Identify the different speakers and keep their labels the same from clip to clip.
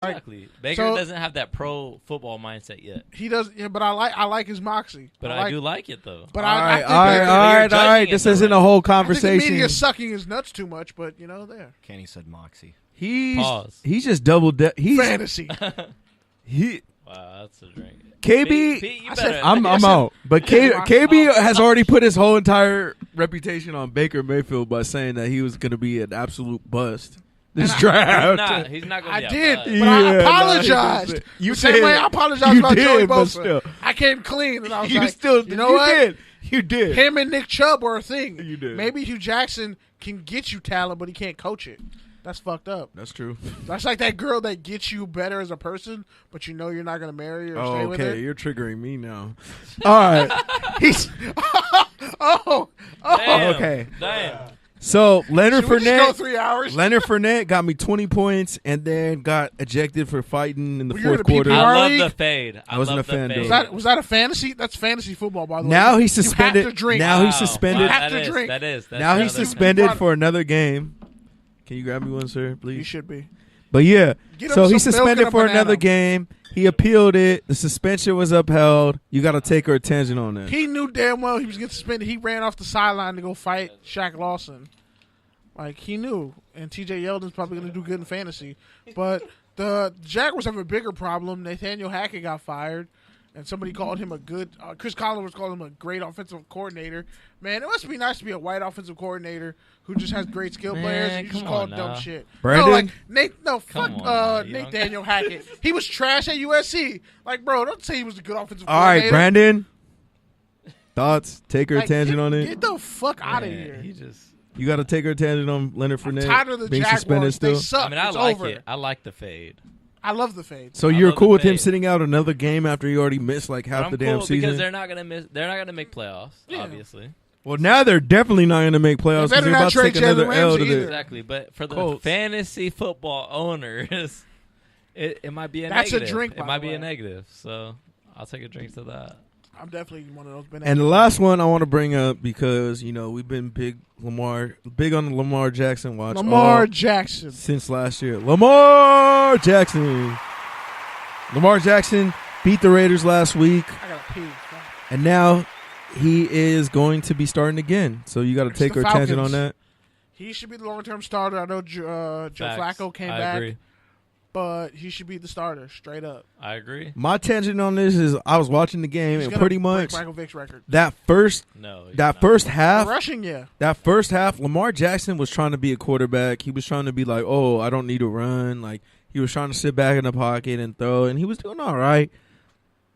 Speaker 1: Exactly. Baker doesn't have that pro football mindset yet.
Speaker 2: He does, yeah, but I like his moxie.
Speaker 1: But I do like it though.
Speaker 2: But
Speaker 3: all right. This isn't a whole conversation.
Speaker 2: I think the media is sucking his nuts too much, but there.
Speaker 4: Kenny said moxie.
Speaker 3: He's just double. He's
Speaker 2: fantasy.
Speaker 1: Wow, that's a drink.
Speaker 3: KB,
Speaker 1: Pete,
Speaker 3: I'm out. But KB has already put his whole entire reputation on Baker Mayfield by saying that he was going to be an absolute bust this draft.
Speaker 1: He's not going to be
Speaker 2: I did,
Speaker 1: bust.
Speaker 2: but I apologized.
Speaker 3: You
Speaker 2: the same way I apologized about Joey Bosa. I came clean, and I was you know what?
Speaker 3: You did.
Speaker 2: Him and Nick Chubb were a thing.
Speaker 3: You did.
Speaker 2: Maybe Hue Jackson can get you talent, but he can't coach it. That's fucked up.
Speaker 3: That's true.
Speaker 2: That's like that girl that gets you better as a person, but you know you're not going to marry her or stay with her.
Speaker 3: Okay, you're triggering me now. All right.
Speaker 1: Damn.
Speaker 3: Okay.
Speaker 1: Damn.
Speaker 3: So Leonard
Speaker 2: Should we just
Speaker 3: Fournette,
Speaker 2: go 3 hours?
Speaker 3: Leonard Fournette got me 20 points and then got ejected for fighting in the
Speaker 2: Were you in
Speaker 3: fourth
Speaker 2: a
Speaker 3: quarter.
Speaker 2: PPR?
Speaker 1: I love
Speaker 2: league?
Speaker 1: the fade.
Speaker 3: I wasn't a fan,
Speaker 1: fade.
Speaker 3: dude.
Speaker 2: Was that a fantasy? That's fantasy football, by the way.
Speaker 3: Now he's suspended.
Speaker 2: You have to drink.
Speaker 3: Now he's suspended.
Speaker 2: You have
Speaker 1: That
Speaker 2: to
Speaker 1: is-
Speaker 2: drink.
Speaker 1: That's
Speaker 3: Now he's
Speaker 1: another-
Speaker 3: suspended for another game. Can you grab me one, sir,
Speaker 2: You
Speaker 3: please?
Speaker 2: should be.
Speaker 3: But yeah,
Speaker 2: Get him
Speaker 3: so
Speaker 2: some
Speaker 3: he's
Speaker 2: milk
Speaker 3: suspended
Speaker 2: and a
Speaker 3: for
Speaker 2: banana.
Speaker 3: another game. He appealed it. The suspension was upheld. You got to take our attention on that.
Speaker 2: He knew damn well he was getting suspended. He ran off the sideline to go fight Shaq Lawson. Like, he knew. And TJ Yeldon's probably going to do good in fantasy. But the Jaguars have a bigger problem. Nathaniel Hackett got fired. And somebody called him a good Chris Collins called him a great offensive coordinator. Man, it must be nice to be a white offensive coordinator who just has great skill players and you just call dumb shit.
Speaker 3: Brandon?
Speaker 2: Nathaniel Hackett. He was trash at USC. Like, bro, don't say he was a good offensive
Speaker 3: All
Speaker 2: coordinator.
Speaker 3: right, Brandon. Thoughts? Take her tangent on it.
Speaker 2: Get the fuck out of here.
Speaker 3: You got to take her tangent on Leonard Fournette
Speaker 2: Tired of the
Speaker 3: being suspended
Speaker 2: Jaguars.
Speaker 3: still.
Speaker 2: They suck.
Speaker 1: I mean, I
Speaker 2: it's
Speaker 1: like
Speaker 2: over.
Speaker 1: it. I like the fade.
Speaker 2: I love the fade.
Speaker 3: So you're
Speaker 1: love
Speaker 3: cool
Speaker 1: the
Speaker 3: with him
Speaker 1: fade.
Speaker 3: sitting out another game after he already missed like half
Speaker 1: I'm
Speaker 3: the damn
Speaker 1: cool
Speaker 3: season?
Speaker 1: because they're not gonna miss. They're not gonna make playoffs, obviously.
Speaker 3: Well, now they're definitely not going to make playoffs because
Speaker 2: They better
Speaker 3: they're
Speaker 2: not
Speaker 3: about to take
Speaker 2: trade
Speaker 3: another
Speaker 2: Jalen
Speaker 3: L to
Speaker 2: Ramsey
Speaker 3: the.
Speaker 2: either.
Speaker 1: Exactly, but for the
Speaker 3: Colts.
Speaker 1: fantasy football owners, it might be a
Speaker 2: That's a
Speaker 1: negative.
Speaker 2: drink, by
Speaker 1: It might
Speaker 2: the
Speaker 1: be a
Speaker 2: way.
Speaker 1: negative. So I'll take a drink to that.
Speaker 2: I'm definitely one of those.
Speaker 3: And the last one I want to bring up because we've been big on the Lamar Jackson watch.
Speaker 2: Lamar Jackson
Speaker 3: since last year. Lamar Jackson beat the Raiders last week,
Speaker 2: I gotta pee.
Speaker 3: and now he is going to be starting again. So you got to take
Speaker 2: the
Speaker 3: our attention
Speaker 2: Falcons.
Speaker 3: on that.
Speaker 2: He should be the long-term starter. I know Joe
Speaker 1: Facts.
Speaker 2: Flacco came
Speaker 1: I
Speaker 2: back,
Speaker 1: agree.
Speaker 2: but he should be the starter straight up.
Speaker 1: I agree.
Speaker 3: My tangent on this is I was watching the game
Speaker 2: He's
Speaker 3: and
Speaker 2: gonna
Speaker 3: pretty
Speaker 2: break
Speaker 3: much
Speaker 2: Michael Vick's record.
Speaker 3: that first half.
Speaker 2: Rushing, yeah.
Speaker 3: That first half, Lamar Jackson was trying to be a quarterback. He was trying to be like, oh, I don't need to run. Like, he was trying to sit back in the pocket and throw, and he was doing all right.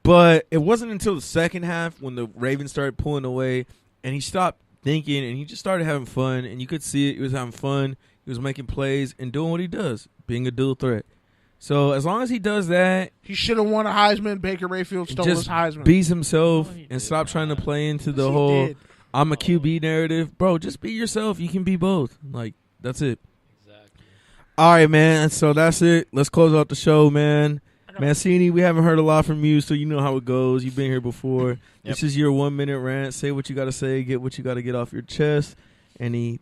Speaker 3: But it wasn't until the second half when the Ravens started pulling away, and he stopped thinking, and he just started having fun, and you could see it. He was having fun. He was making plays and doing what he does, being a dual threat. So as long as he does that,
Speaker 2: He should have won a Heisman. Baker Mayfield stole his
Speaker 3: just
Speaker 2: Heisman.
Speaker 3: beats himself and stop trying to play into the
Speaker 2: he
Speaker 3: whole
Speaker 2: did.
Speaker 3: I'm a QB narrative. Bro, just be yourself. You can be both. Like, that's it.
Speaker 1: Exactly.
Speaker 3: All right, man. So that's it. Let's close out the show, man. Mancini, we haven't heard a lot from you, so you know how it goes. You've been here before. This is your 1 minute rant. Say what you got to say. Get what you got to get off your chest. Any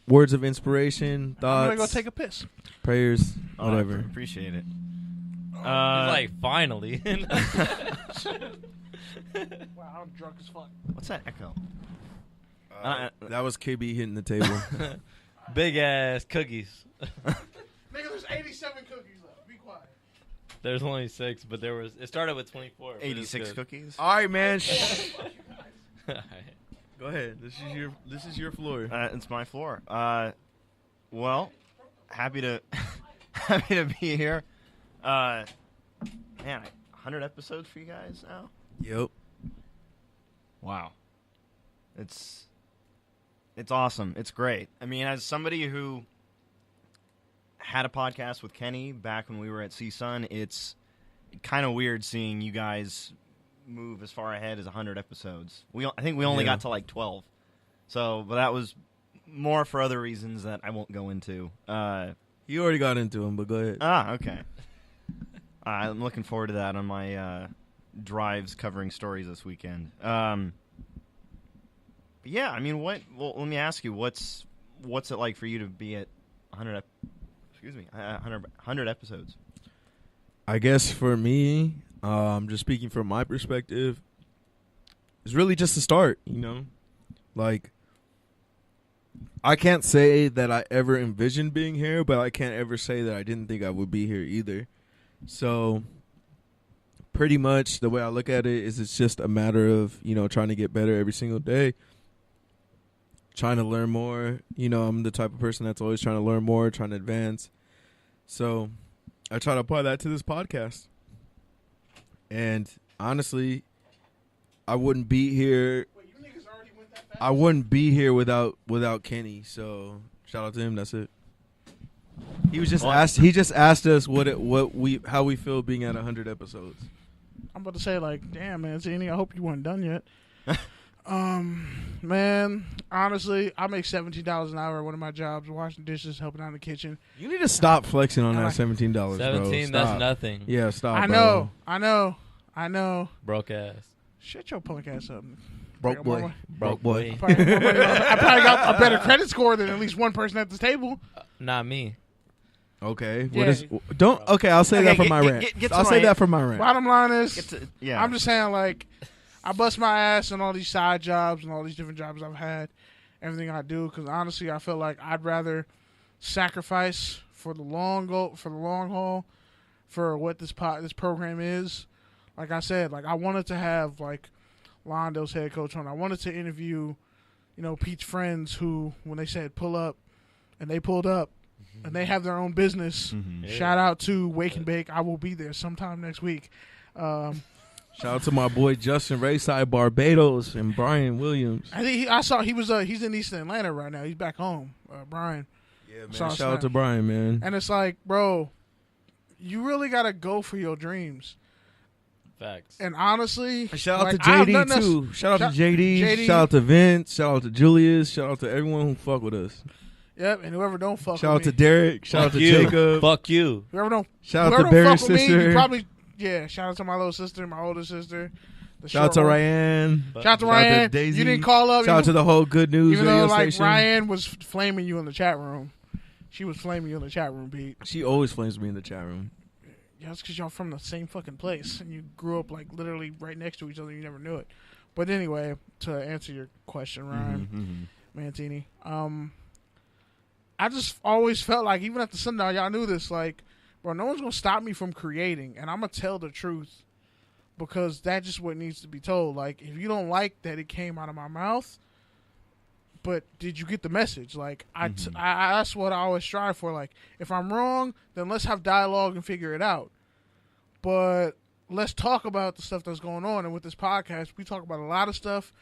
Speaker 3: words of inspiration, thoughts,
Speaker 2: I'm gonna go take a piss.
Speaker 3: prayers, whatever.
Speaker 4: Appreciate it.
Speaker 1: He's like, finally.
Speaker 2: Wow, I'm drunk as fuck.
Speaker 4: What's that echo?
Speaker 3: That was KB hitting the table.
Speaker 1: Big ass cookies.
Speaker 2: Nigga, there's 87 cookies left. Be quiet.
Speaker 1: There's only 6, but it started with 24. but it's
Speaker 4: 86
Speaker 1: good.
Speaker 4: cookies.
Speaker 3: All right, man.
Speaker 1: All right.
Speaker 3: Go ahead. This is your floor.
Speaker 4: It's my floor. Well, happy to be here. Man, 100 episodes for you guys now.
Speaker 3: Yep.
Speaker 4: Wow. It's awesome. It's great. I mean, as somebody who had a podcast with Kenny back when we were at CSUN, it's kind of weird seeing you guys move as far ahead as 100 episodes. I think we only got to like 12. So, but that was more for other reasons that I won't go into.
Speaker 3: You already got into him, but go ahead.
Speaker 4: Okay. I'm looking forward to that on my drives covering stories this weekend. Yeah, I mean, let me ask you, what's it like for you to be at 100 episodes?
Speaker 3: I guess for me, just speaking from my perspective, it's really just a start, you know? Like, I can't say that I ever envisioned being here, but I can't ever say that I didn't think I would be here either. So, pretty much the way I look at it is it's just a matter of, you know, trying to get better every single day, trying to learn more. You know, I'm the type of person that's always trying to learn more, trying to advance. So, I try to apply that to this podcast. And honestly, I wouldn't be here.
Speaker 2: Wait, you niggas already went that fast?
Speaker 3: I wouldn't be here without Kenny. So shout out to him. That's it. He was just asked. He just asked us how we feel being at 100 episodes.
Speaker 2: I'm about to say, like, damn, man, Zini, I hope you weren't done yet. Man, honestly, I make $17 an hour at one of my jobs, washing dishes, helping out in the kitchen.
Speaker 3: You need to stop flexing on that $17, bro.
Speaker 1: 17, that's nothing.
Speaker 3: Yeah, stop.
Speaker 2: I know.
Speaker 1: Broke ass.
Speaker 2: Shut your punk ass up.
Speaker 3: Broke boy. Broke boy.
Speaker 2: I probably got a better credit score than at least one person at this table.
Speaker 1: Not me.
Speaker 3: Okay.
Speaker 2: Yeah.
Speaker 3: I'll say that for my rant. I'll say that for my rant.
Speaker 2: Bottom line is,
Speaker 4: yeah.
Speaker 2: I'm just saying, like, I bust my ass on all these side jobs and all these different jobs I've had, everything I do, because honestly, I feel like I'd rather sacrifice for the long haul, for what this program is. Like I said, like I wanted to have like Londo's head coach on. I wanted to interview, you know, Pete's friends who, when they said pull up, and they pulled up, and they have their own business.
Speaker 4: Mm-hmm.
Speaker 1: Yeah.
Speaker 2: Shout out to Wake and Bake. I will be there sometime next week.
Speaker 3: Shout out to my boy Justin Rayside Barbados and Brian Williams.
Speaker 2: I think he's in East Atlanta right now. He's back home, Brian.
Speaker 3: Yeah, man.
Speaker 2: Shout
Speaker 3: Shout out to Brian, man.
Speaker 2: And it's like, bro, you really gotta go for your dreams.
Speaker 1: Facts.
Speaker 2: And honestly,
Speaker 3: Shout out
Speaker 2: like,
Speaker 3: to JD too. Shout out to JD. Shout out to Vince. Shout out to Julius. Shout out to everyone who fuck with us.
Speaker 2: Yep, and whoever don't fuck
Speaker 3: Shout out
Speaker 2: with
Speaker 3: to Derek. Shout out to Jacob.
Speaker 1: Fuck you.
Speaker 2: Whoever don't
Speaker 3: Shout out to Barry's
Speaker 2: fuck with me,
Speaker 3: sister.
Speaker 2: you probably shout out to my little sister, my older sister.
Speaker 3: Shout out to Ryan.
Speaker 2: Shout out to Ryan.
Speaker 3: Daisy.
Speaker 2: You didn't call up.
Speaker 3: Shout out to the whole Good News
Speaker 2: even
Speaker 3: radio
Speaker 2: though like
Speaker 3: station.
Speaker 2: Ryan was flaming you in the chat room. She was flaming you in the chat room, Pete.
Speaker 3: She always flames me in the chat room.
Speaker 2: Yeah, that's because y'all from the same fucking place and you grew up like literally right next to each other. You never knew it. But anyway, to answer your question, Ryan Mantini, I just always felt like even at the sundown, y'all knew this. Like, bro, no one's gonna stop me from creating, and I'm gonna tell the truth because that's just what needs to be told. Like, if you don't like that it came out of my mouth, but did you get the message? Like, I that's what I always strive for. Like, if I'm wrong, then let's have dialogue and figure it out. But let's talk about the stuff that's going on. And with this podcast, we talk about a lot of stuff.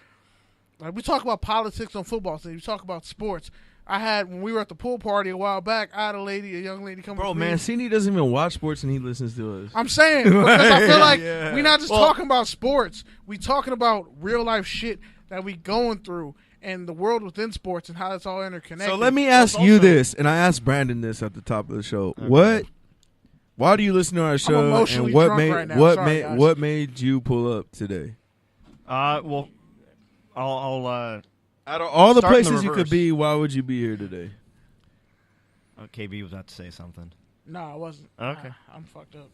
Speaker 2: Like, we talk about politics on football teams. We talk about sports. When we were at the pool party a while back, I had a young lady come up to me.
Speaker 3: Bro, Mancini doesn't even watch sports and he listens to us.
Speaker 2: I'm saying, because I feel like
Speaker 3: Yeah.
Speaker 2: we're not just talking about sports. We talking about real life shit that we going through and the world within sports and how it's all interconnected.
Speaker 3: So let me ask you this, and I asked Brandon this at the top of the show.
Speaker 4: Okay.
Speaker 3: Why do you listen to our show?
Speaker 2: emotionally
Speaker 3: And what
Speaker 2: drunk
Speaker 3: made
Speaker 2: right now. Sorry, guys.
Speaker 3: what made you pull up today?
Speaker 4: Well, I'll
Speaker 3: Out of all the
Speaker 4: Start in the
Speaker 3: places you could
Speaker 4: reverse.
Speaker 3: be, why would you be here today?
Speaker 4: KB was about to say something.
Speaker 2: No, I wasn't.
Speaker 4: Okay.
Speaker 2: I'm fucked up.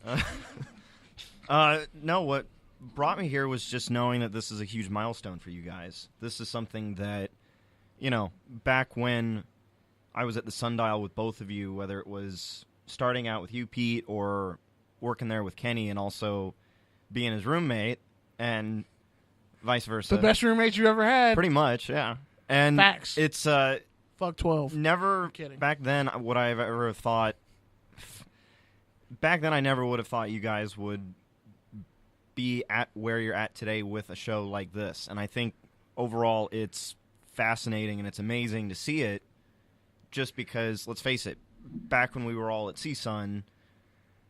Speaker 4: No, what brought me here was just knowing that this is a huge milestone for you guys. This is something that, back when I was at the Sundial with both of you, whether it was starting out with you, Pete, or working there with Kenny and also being his roommate and vice versa.
Speaker 2: The best roommate you ever had.
Speaker 4: Pretty much, yeah. And
Speaker 2: Facts.
Speaker 4: it's
Speaker 2: Fuck 12.
Speaker 4: never
Speaker 2: I'm kidding.
Speaker 4: back then would I have ever thought. Back then, I never would have thought you guys would be at where you're at today with a show like this. And I think overall, it's fascinating and it's amazing to see it. Just because, let's face it, back when we were all at CSUN,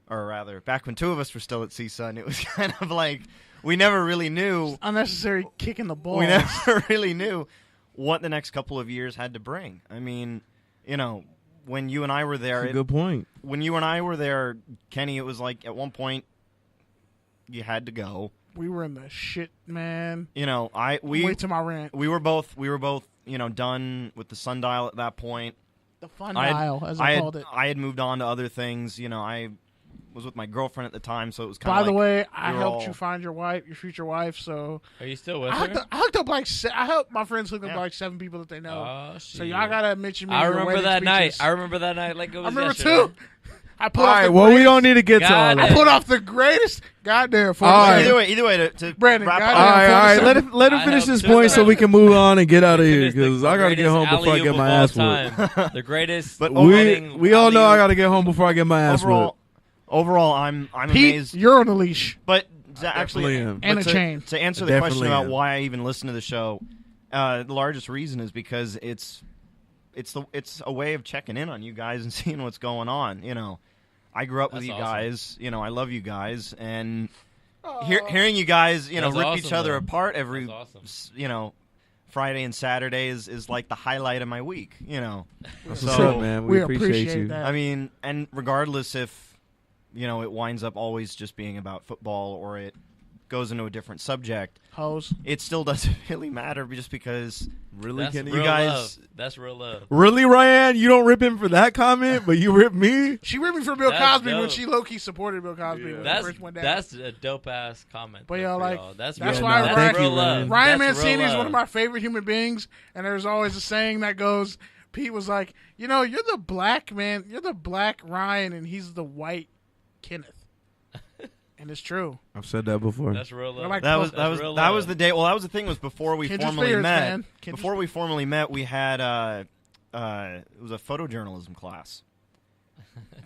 Speaker 4: or rather, back when two of us were still at CSUN, it was kind of like we never really knew.
Speaker 2: Unnecessary kicking the ball.
Speaker 4: We never really knew what the next couple of years had to bring. I mean, when you and I were there,
Speaker 3: That's a good point.
Speaker 4: when you and I were there, Kenny, it was like at one point you had to go.
Speaker 2: We were in the shit, man. Wait till my rant.
Speaker 4: we were both done with the Sundial at that point.
Speaker 2: The fun dial, as I called it.
Speaker 4: I had moved on to other things. I was with my girlfriend at the time, so it was kind
Speaker 2: By
Speaker 4: of
Speaker 2: the
Speaker 4: like
Speaker 2: way, I
Speaker 4: we were
Speaker 2: helped
Speaker 4: all-
Speaker 2: you find your wife, your future wife. So
Speaker 1: Are you still with
Speaker 2: I
Speaker 1: her?
Speaker 2: hooked up like I helped my friends hook up
Speaker 4: Yeah.
Speaker 2: like 7 people that they know.
Speaker 1: Oh,
Speaker 2: So
Speaker 1: shit.
Speaker 2: y'all gotta mention me.
Speaker 1: I
Speaker 2: in your
Speaker 1: remember
Speaker 2: wedding
Speaker 1: that night.
Speaker 2: speeches.
Speaker 1: I remember that night like it was
Speaker 2: I remember
Speaker 1: yesterday.
Speaker 2: too. I put
Speaker 3: All
Speaker 2: off
Speaker 3: right,
Speaker 2: the
Speaker 3: well, we
Speaker 2: greatest-
Speaker 3: don't need to get to
Speaker 1: God
Speaker 3: all
Speaker 1: damn.
Speaker 2: I
Speaker 3: that.
Speaker 2: put off the greatest goddamn.
Speaker 3: All right.
Speaker 4: Either way, to
Speaker 2: Brandon,
Speaker 4: wrap
Speaker 2: goddamn.
Speaker 3: All
Speaker 4: up.
Speaker 3: right.
Speaker 2: Forty-seven.
Speaker 3: Let him
Speaker 1: I
Speaker 3: finish
Speaker 1: hope
Speaker 3: this
Speaker 1: too,
Speaker 3: point so
Speaker 1: man.
Speaker 3: we can move on and get out of here
Speaker 1: Finished the
Speaker 3: because I gotta get home before I
Speaker 1: greatest
Speaker 3: get my
Speaker 1: alley-oop
Speaker 3: ass
Speaker 1: of all
Speaker 3: whooped.
Speaker 1: time. The greatest.
Speaker 4: But
Speaker 3: We all know I
Speaker 1: alley-oop.
Speaker 3: gotta get home before I get my ass whooped.
Speaker 4: Overall, I'm
Speaker 2: Pete,
Speaker 4: amazed.
Speaker 2: you're on a leash.
Speaker 4: But
Speaker 3: definitely am.
Speaker 2: And
Speaker 4: but
Speaker 2: a chain.
Speaker 4: To answer the
Speaker 3: Definitely
Speaker 4: question about
Speaker 3: am.
Speaker 4: why I even listen to the show, the largest reason is because it's a way of checking in on you guys and seeing what's going on. You know, I grew up with
Speaker 1: That's
Speaker 4: you
Speaker 1: awesome.
Speaker 4: guys. You know, I love you guys, and hearing you guys,
Speaker 1: That's
Speaker 4: rip
Speaker 1: awesome,
Speaker 4: each other
Speaker 1: though.
Speaker 4: apart every,
Speaker 1: That's awesome.
Speaker 4: Friday and Saturday is like the highlight of my week. You know,
Speaker 3: That's
Speaker 4: So-
Speaker 3: what's up, man. We appreciate you.
Speaker 2: that.
Speaker 4: I mean, and regardless if, it winds up always just being about football or it goes into a different subject,
Speaker 2: Hoes.
Speaker 4: it still doesn't really matter just because
Speaker 3: Really,
Speaker 1: That's
Speaker 3: Kenny?
Speaker 1: real
Speaker 4: you guys-
Speaker 1: love. That's real love.
Speaker 3: Really, Ryan? You don't rip him for that comment, but you rip me?
Speaker 2: She ripped me for Bill
Speaker 1: That's
Speaker 2: Cosby when
Speaker 1: dope.
Speaker 2: she low key supported Bill Cosby when
Speaker 1: That's
Speaker 2: he first went down.
Speaker 1: that's a dope ass comment.
Speaker 2: But
Speaker 1: though,
Speaker 2: y'all,
Speaker 1: for
Speaker 2: like,
Speaker 1: y'all. That's
Speaker 2: that's
Speaker 1: real,
Speaker 2: why
Speaker 1: that's
Speaker 3: thank
Speaker 1: real
Speaker 3: you,
Speaker 1: love.
Speaker 2: Ryan
Speaker 1: That's real
Speaker 2: Mancini is
Speaker 1: love.
Speaker 2: one of my favorite human beings, and there's always a saying that goes, Pete was like, you're the black man, you're the black Ryan, and he's the white Kenneth. And it's true.
Speaker 3: I've said that before.
Speaker 1: That's real love.
Speaker 2: We're like-
Speaker 4: that was
Speaker 1: That's real
Speaker 4: that was
Speaker 1: love.
Speaker 4: the day. Well, that was the thing was before we
Speaker 2: Kindred
Speaker 4: formally
Speaker 2: spirits,
Speaker 4: met.
Speaker 2: man. Kindred
Speaker 4: Before we formally met, we had it was a photojournalism class,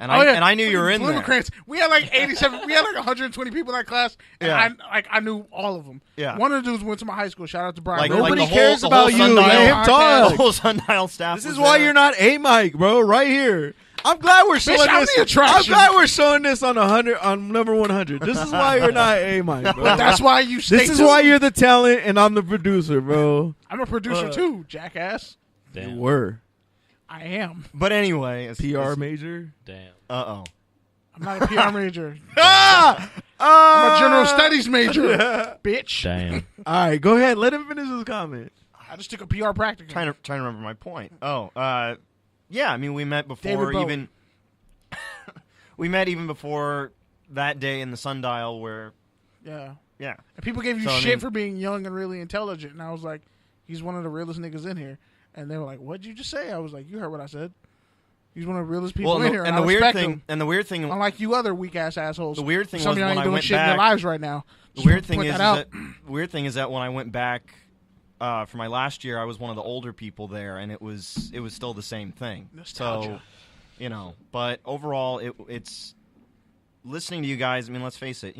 Speaker 4: and I knew you were in there.
Speaker 2: Blumenkrantz. We had like 87. We had like 120 people in that class, and
Speaker 4: Yeah.
Speaker 2: I knew all of them.
Speaker 4: Yeah.
Speaker 2: One of the dudes went to my high school. Shout out to Brian.
Speaker 4: Like,
Speaker 3: Nobody
Speaker 4: like the
Speaker 3: cares
Speaker 4: whole,
Speaker 3: about
Speaker 4: the whole
Speaker 3: you.
Speaker 4: Sundial,
Speaker 3: Let him talk.
Speaker 4: The whole Sundial staff.
Speaker 3: This
Speaker 4: was
Speaker 3: is why
Speaker 4: there.
Speaker 3: you're not a Mike, bro. Right here. I'm glad we're showing
Speaker 2: I'm
Speaker 3: this.
Speaker 2: the attraction.
Speaker 3: I'm glad we're showing this on 100 on number 100. This is why you're not a Mike, bro.
Speaker 2: But that's why you stay
Speaker 3: This is
Speaker 2: tuned.
Speaker 3: why you're the talent and I'm the producer, bro.
Speaker 2: I'm a producer too, jackass.
Speaker 3: You
Speaker 1: Damn.
Speaker 3: were
Speaker 2: I am.
Speaker 4: But anyway,
Speaker 3: PR major.
Speaker 1: Damn.
Speaker 4: Uh-oh.
Speaker 2: I'm not a PR major.
Speaker 3: Ah!
Speaker 2: I'm a general studies major, bitch.
Speaker 1: Damn.
Speaker 3: All right, go ahead. Let him finish his comment.
Speaker 2: I just took a PR practicum.
Speaker 4: Trying to remember my point. Yeah. I mean, we met before
Speaker 2: David Bowie.
Speaker 4: even. We met even before that day in the Sundial where,
Speaker 2: Yeah.
Speaker 4: yeah.
Speaker 2: And people gave you
Speaker 4: So, I
Speaker 2: shit
Speaker 4: mean-
Speaker 2: for being young and really intelligent, and I was like, he's one of the realest niggas in here. And they were like, "What'd you just say?" I was like, "You heard what I said." He's one of the realest people
Speaker 4: Well,
Speaker 2: in here,
Speaker 4: and
Speaker 2: I
Speaker 4: the weird
Speaker 2: respect
Speaker 4: thing,
Speaker 2: him.
Speaker 4: and the weird thing,
Speaker 2: Unlike you other weak ass assholes.
Speaker 4: the weird thing
Speaker 2: Some
Speaker 4: was
Speaker 2: of y'all
Speaker 4: when
Speaker 2: ain't
Speaker 4: I
Speaker 2: doing
Speaker 4: went
Speaker 2: shit in their
Speaker 4: back.
Speaker 2: lives right now.
Speaker 4: The
Speaker 2: Just
Speaker 4: weird thing
Speaker 2: point
Speaker 4: is
Speaker 2: that out.
Speaker 4: that weird thing is that when I went back for my last year, I was one of the older people there, and it was still the same thing.
Speaker 2: Nostalgia.
Speaker 4: So, but overall, it's listening to you guys. I mean, let's face it.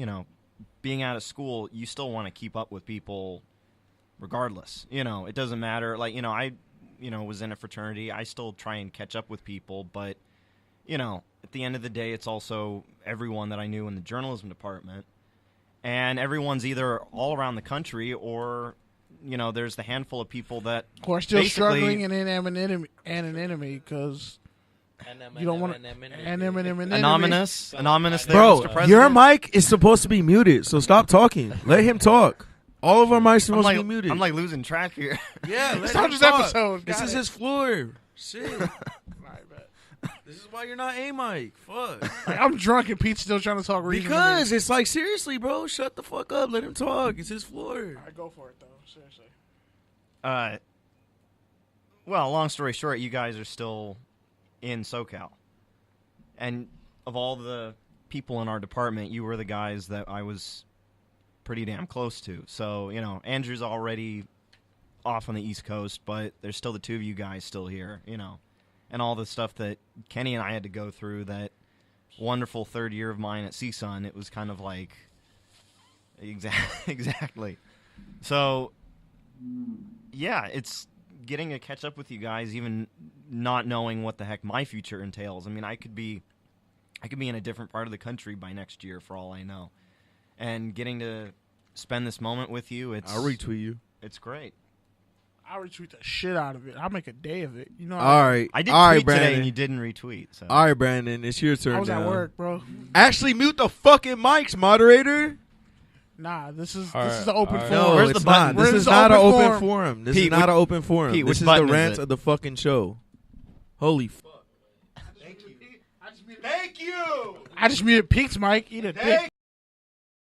Speaker 4: Being out of school, you still want to keep up with people, regardless. It doesn't matter. Like I was in a fraternity. I still try and catch up with people, but at the end of the day, it's also everyone that I knew in the journalism department. And everyone's either all around the country or, there's the handful of people that
Speaker 2: Of course, still
Speaker 4: basically-
Speaker 2: struggling and an enemy because you don't want to.
Speaker 4: anonymous there, Mr.
Speaker 3: Bro,
Speaker 4: President.
Speaker 3: your mic is supposed to be muted, so stop talking. Let him talk. All of our mics are
Speaker 4: I'm
Speaker 3: supposed
Speaker 4: like,
Speaker 3: to be muted.
Speaker 4: I'm like losing track here.
Speaker 3: yeah,
Speaker 2: It's not just episode.
Speaker 3: This
Speaker 2: Got
Speaker 3: is
Speaker 2: it.
Speaker 3: his floor. Shit.
Speaker 2: Alright, bet.
Speaker 3: This is why you're not a mic. Fuck.
Speaker 2: Like, I'm drunk and Pete's still trying to talk reasonably.
Speaker 3: Because it's like, seriously, bro, shut the fuck up. Let him talk. It's his floor.
Speaker 2: I go for it though. Seriously.
Speaker 4: Well, long story short, you guys are still in SoCal. And of all the people in our department, you were the guys that I was pretty damn close to. So, Andrew's already off on the East Coast, but there's still the two of you guys still here, And all the stuff that Kenny and I had to go through, that wonderful third year of mine at CSUN, it was kind of like... Exactly. So, yeah, it's getting to catch up with you guys, even not knowing what the heck my future entails. I mean, I could be in a different part of the country by next year, for all I know. And getting to spend this moment with you,
Speaker 3: I'll retweet you.
Speaker 4: It's great.
Speaker 2: I'll retweet the shit out of it. I'll make a day of it. You know.
Speaker 3: All right.
Speaker 4: I did
Speaker 3: All
Speaker 4: tweet
Speaker 3: right, Brandon.
Speaker 4: today, and you didn't retweet. So.
Speaker 3: All right, Brandon. It's your turn
Speaker 2: I was
Speaker 3: now.
Speaker 2: at work, bro.
Speaker 3: Actually, mute the fucking mics, moderator.
Speaker 2: Nah, this is
Speaker 1: All
Speaker 2: an
Speaker 1: right,
Speaker 2: open
Speaker 1: all right.
Speaker 2: forum.
Speaker 3: No,
Speaker 4: Where's
Speaker 3: it's
Speaker 4: the
Speaker 3: not.
Speaker 4: button?
Speaker 3: This
Speaker 2: Where's
Speaker 3: is
Speaker 2: the
Speaker 3: not an
Speaker 2: open
Speaker 3: open
Speaker 2: forum?
Speaker 3: forum. This
Speaker 4: Pete,
Speaker 3: is not an open forum.
Speaker 4: Pete,
Speaker 3: This
Speaker 4: which
Speaker 3: is the
Speaker 4: button is
Speaker 3: rant
Speaker 4: it?
Speaker 3: of the fucking show. Holy fuck.
Speaker 2: I just muted
Speaker 3: Thank you.
Speaker 2: I just muted Pete's mic. Eat a dick.